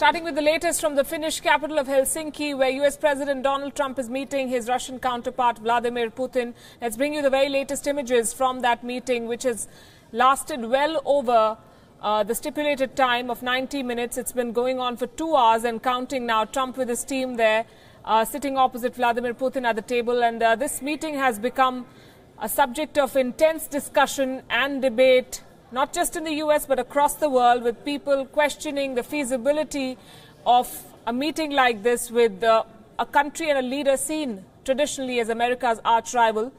Starting with the latest from the Finnish capital of Helsinki, where US President Donald Trump is meeting his Russian counterpart Vladimir Putin. Let's bring you the very latest images from that meeting, which has lasted well over the stipulated time of 90 minutes. It's been going on for 2 hours and counting now. Trump with his team there, sitting opposite Vladimir Putin at the table. And this meeting has become a subject of intense discussion and debate, not just in the US, but across the world, with people questioning the feasibility of a meeting like this with a country and a leader seen traditionally as America's arch rival.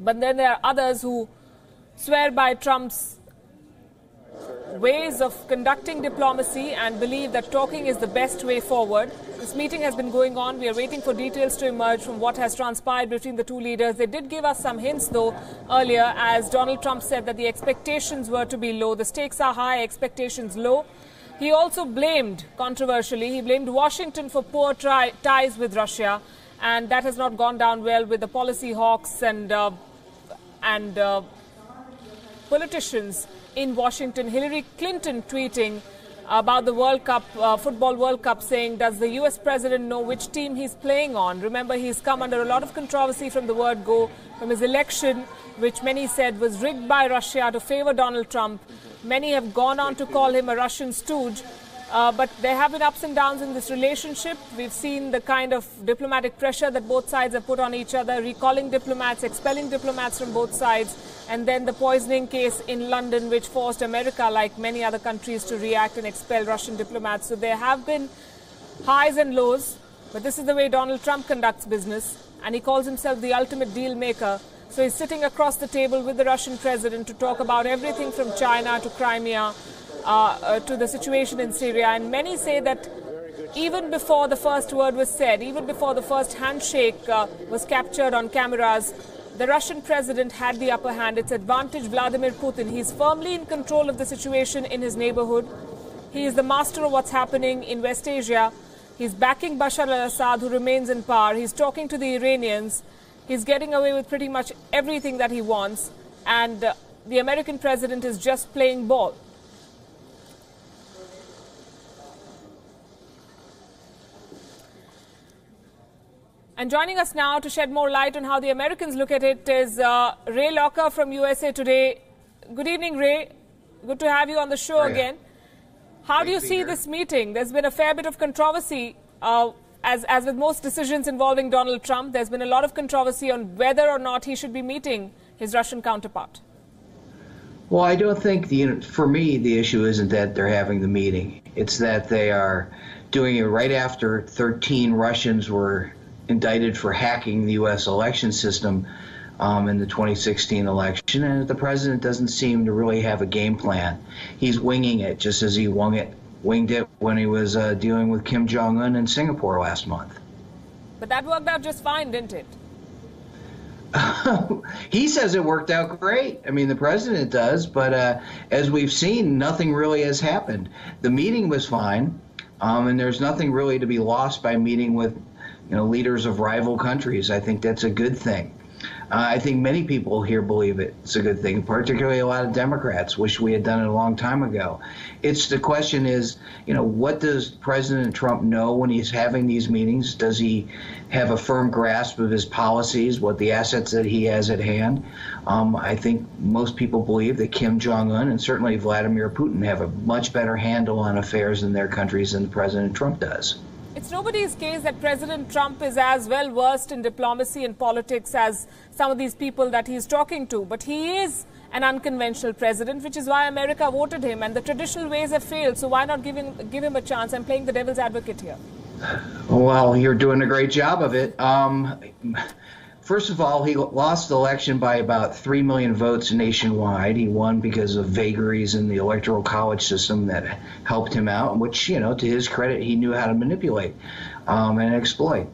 But then there are others who swear by Trump's ways of conducting diplomacy and believe that talking is the best way forward. This meeting has been going on. We are waiting for details to emerge from what has transpired between the two leaders. They did give us some hints, though, earlier, as Donald Trump said that the expectations were to be low. The stakes are high, expectations low. He also blamed, controversially, he blamed Washington for poor ties with Russia, and that has not gone down well with the policy hawks and politicians in Washington. Hillary Clinton tweeting about the World Cup, Football World Cup, saying, does the US president know which team he's playing on? Remember, he's come under a lot of controversy from the word go, from his election, which many said was rigged by Russia to favor Donald Trump. Many have gone on to call him a Russian stooge. But there have been ups and downs in this relationship. We've seen the kind of diplomatic pressure that both sides have put on each other, recalling diplomats, expelling diplomats from both sides, and then the poisoning case in London, which forced America, like many other countries, to react and expel Russian diplomats. So there have been highs and lows, but this is the way Donald Trump conducts business, and he calls himself the ultimate deal maker. So he's sitting across the table with the Russian president to talk about everything from China to Crimea, to the situation in Syria. And many say that even before the first word was said, even before the first handshake was captured on cameras, the Russian president had the upper hand. It's advantage Vladimir Putin. He's firmly in control of the situation in his neighborhood. He is the master of what's happening in West Asia. He's backing Bashar al-Assad, who remains in power. He's talking to the Iranians. He's getting away with pretty much everything that he wants. And the American president is just playing ball. And joining us now to shed more light on how the Americans look at it is Ray Locker from USA Today. Good evening, Ray. Good to have you on the show again. How do you see this meeting? There's been a fair bit of controversy, as with most decisions involving Donald Trump. There's been a lot of controversy on whether or not he should be meeting his Russian counterpart. Well, I don't think, for me, the issue isn't that they're having the meeting. It's that they are doing it right after 13 Russians were indicted for hacking the U.S. election system in the 2016 election, and the president doesn't seem to really have a game plan. He's winging it, just as he winged it when he was dealing with Kim Jong-un in Singapore last month. But that worked out just fine, didn't it? He says it worked out great. I mean, the president does, but as we've seen, nothing really has happened. The meeting was fine, and there's nothing really to be lost by meeting with leaders of rival countries. I think that's a good thing. I think many people here believe it's a good thing, particularly a lot of Democrats wish we had done it a long time ago. The question is, what does President Trump know when he's having these meetings? Does he have a firm grasp of his policies, what the assets that he has at hand? I think most people believe that Kim Jong-un and certainly Vladimir Putin have a much better handle on affairs in their countries than President Trump does. It's nobody's case that President Trump is as well versed in diplomacy and politics as some of these people that he's talking to. But he is an unconventional president, which is why America voted him. And the traditional ways have failed. So why not give him a chance? I'm playing the devil's advocate here. Well, you're doing a great job of it. First of all, he lost the election by about 3 million votes nationwide. He won because of vagaries in the electoral college system that helped him out, which, to his credit, he knew how to manipulate and exploit.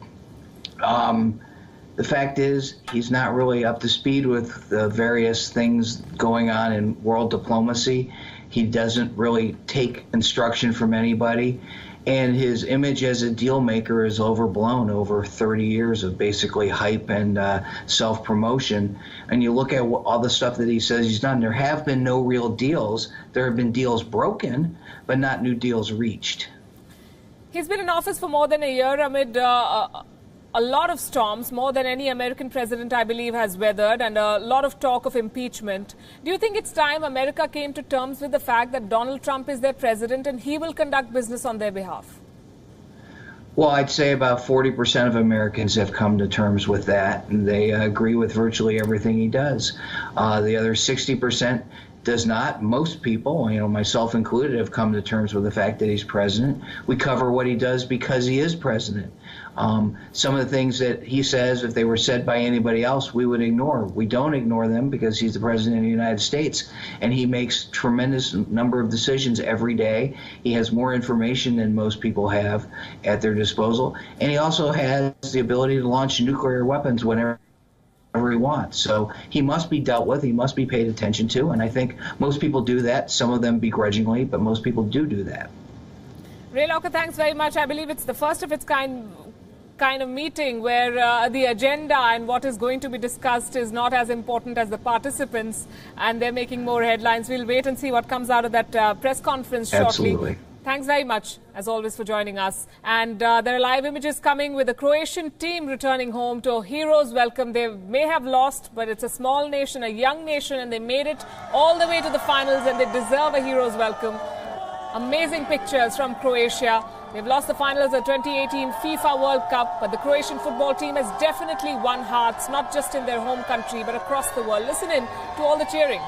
The fact is, he's not really up to speed with the various things going on in world diplomacy. He doesn't really take instruction from anybody. And his image as a deal maker is overblown over 30 years of basically hype and self-promotion. And you look at all the stuff that he says he's done. There have been no real deals. There have been deals broken, but not new deals reached. He's been in office for more than a year amid a lot of storms, more than any American president, I believe, has weathered, and a lot of talk of impeachment. Do you think it's time America came to terms with the fact that Donald Trump is their president and he will conduct business on their behalf? Well, I'd say about 40% of Americans have come to terms with that, and they agree with virtually everything he does. The other 60% does not. Most people, myself included, have come to terms with the fact that he's president. We cover what he does because he is president. Some of the things that he says, if they were said by anybody else, we would ignore. We don't ignore them because he's the president of the United States, and he makes tremendous number of decisions every day. He has more information than most people have at their disposal, and he also has the ability to launch nuclear weapons whenever he wants. So he must be dealt with. He must be paid attention to, and I think most people do that, some of them begrudgingly, but most people do that. Ray Locker, thanks very much. I believe it's the first of its kind of meeting where the agenda and what is going to be discussed is not as important as the participants, and they're making more headlines. We'll wait and see what comes out of that press conference shortly. Absolutely. Thanks very much, as always, for joining us. And there are live images coming with the Croatian team returning home to a hero's welcome. They may have lost, but it's a small nation, a young nation, and they made it all the way to the finals, and they deserve a hero's welcome. Amazing pictures from Croatia. They've lost the finals of the 2018 FIFA World Cup, but the Croatian football team has definitely won hearts, not just in their home country, but across the world. Listen in to all the cheering.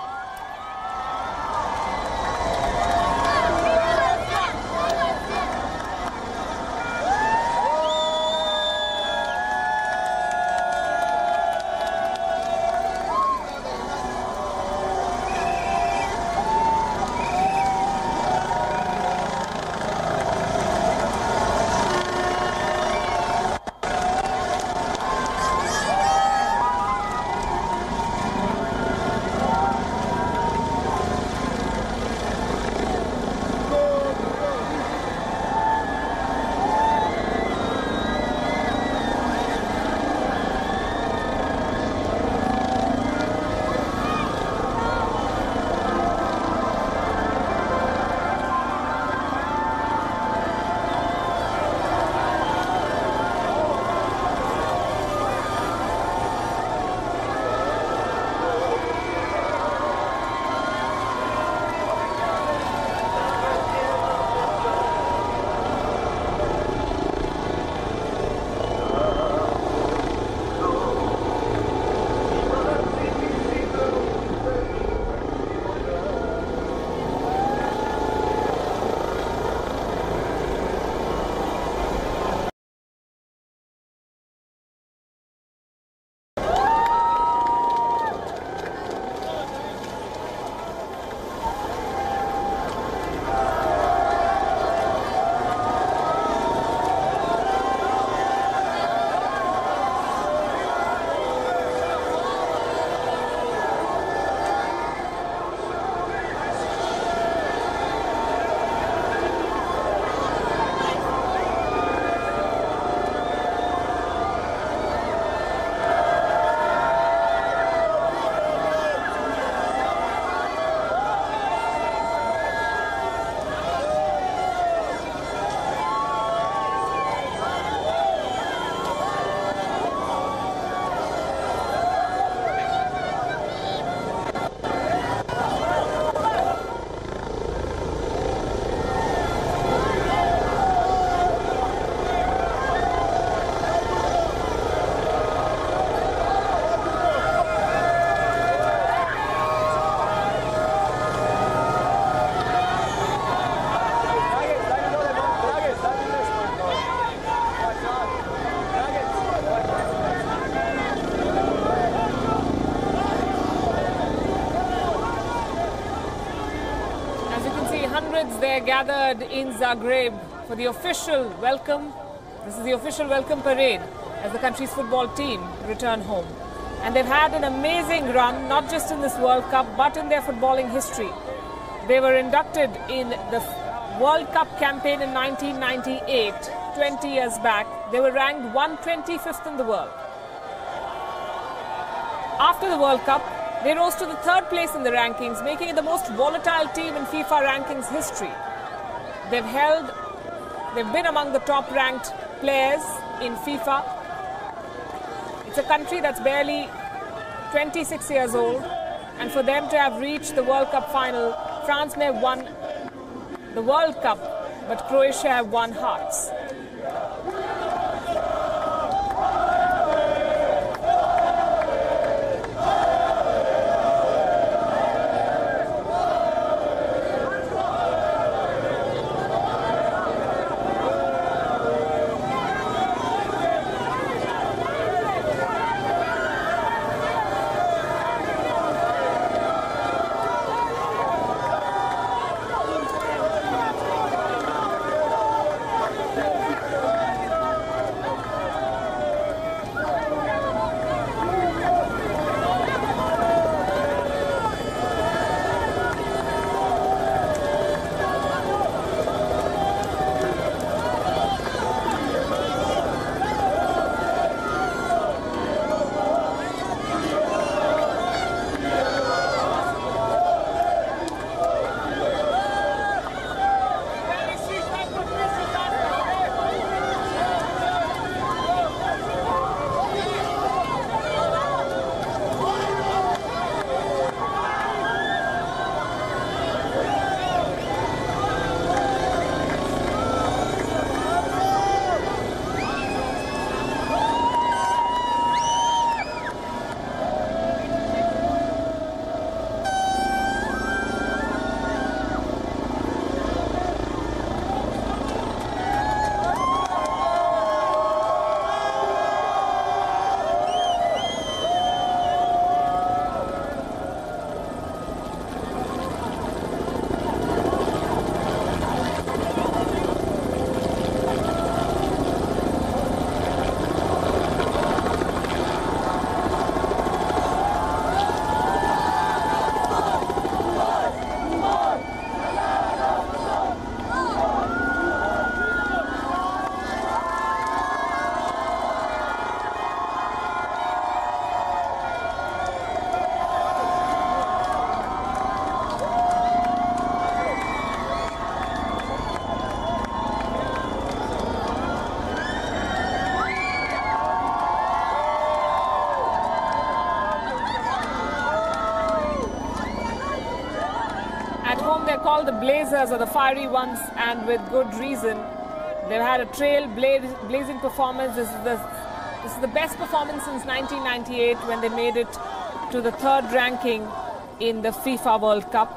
Hundreds there gathered in Zagreb for the official welcome. This is the official welcome parade as the country's football team return home. And they've had an amazing run, not just in this World Cup, but in their footballing history. They were inducted in the World Cup campaign in 1998, 20 years back. They were ranked 125th in the world. After the World Cup, they rose to the third place in the rankings, making it the most volatile team in FIFA rankings history. They've held They've been among the top-ranked players in FIFA. It's a country that's barely 26 years old, and for them to have reached the World Cup final, France may have won the World Cup, but Croatia have won hearts. They're called the Blazers, or the Fiery Ones, and with good reason. They've had a trailblazing performance. This is the best performance since 1998, when they made it to the third ranking in the FIFA World Cup.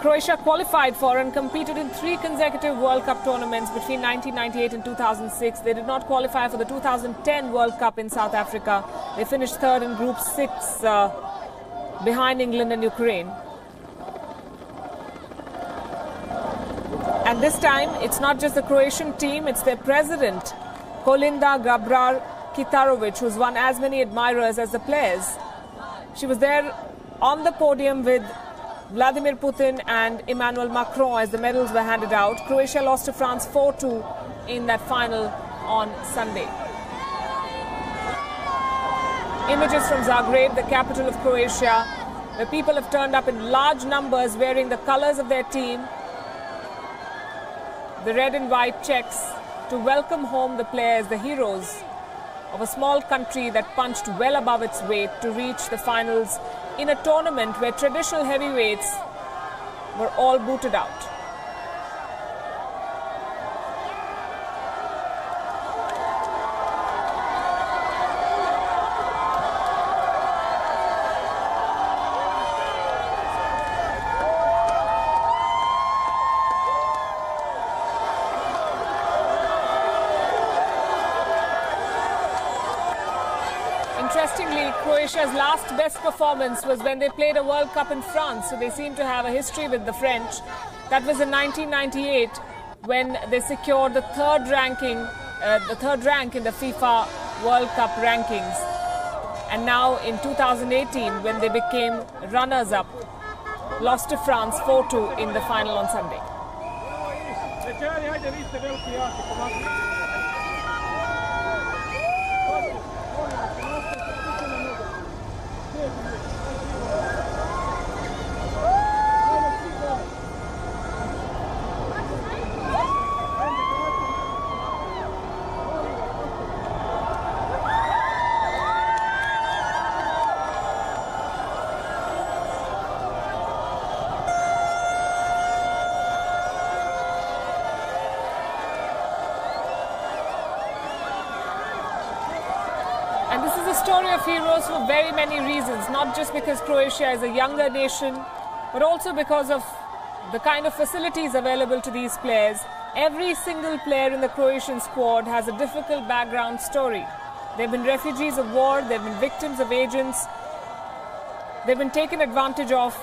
Croatia qualified for and competed in 3 consecutive World Cup tournaments between 1998 and 2006. They did not qualify for the 2010 World Cup in South Africa. They finished third in Group 6 behind England and Ukraine. And this time, it's not just the Croatian team, it's their president, Kolinda Grabar-Kitarovic, who's won as many admirers as the players. She was there on the podium with Vladimir Putin and Emmanuel Macron as the medals were handed out. Croatia lost to France 4-2 in that final on Sunday. Images from Zagreb, the capital of Croatia, where people have turned up in large numbers wearing the colors of their team, the red and white checks, to welcome home the players, the heroes of a small country that punched well above its weight to reach the finals in a tournament where traditional heavyweights were all booted out. Interestingly, Croatia's last best performance was when they played a World Cup in France, so they seem to have a history with the French. That was in 1998 when they secured the third rank in the FIFA World Cup rankings. And now in 2018, when they became runners-up, lost to France 4-2 in the final on Sunday. And this is a story of heroes for very many reasons, not just because Croatia is a younger nation, but also because of the kind of facilities available to these players. Every single player in the Croatian squad has a difficult background story. They've been refugees of war, they've been victims of agents, they've been taken advantage of,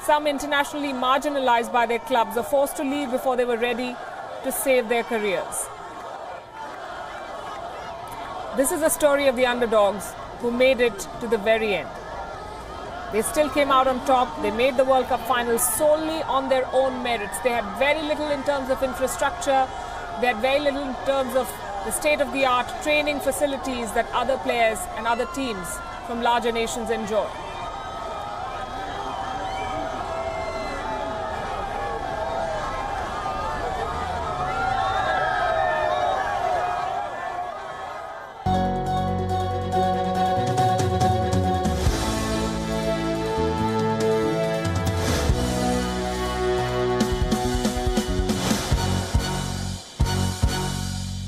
some internationally marginalized by their clubs or forced to leave before they were ready to save their careers. This is a story of the underdogs who made it to the very end. They still came out on top. They made the World Cup final solely on their own merits. They had very little in terms of infrastructure. They had very little in terms of the state-of-the-art training facilities that other players and other teams from larger nations enjoy.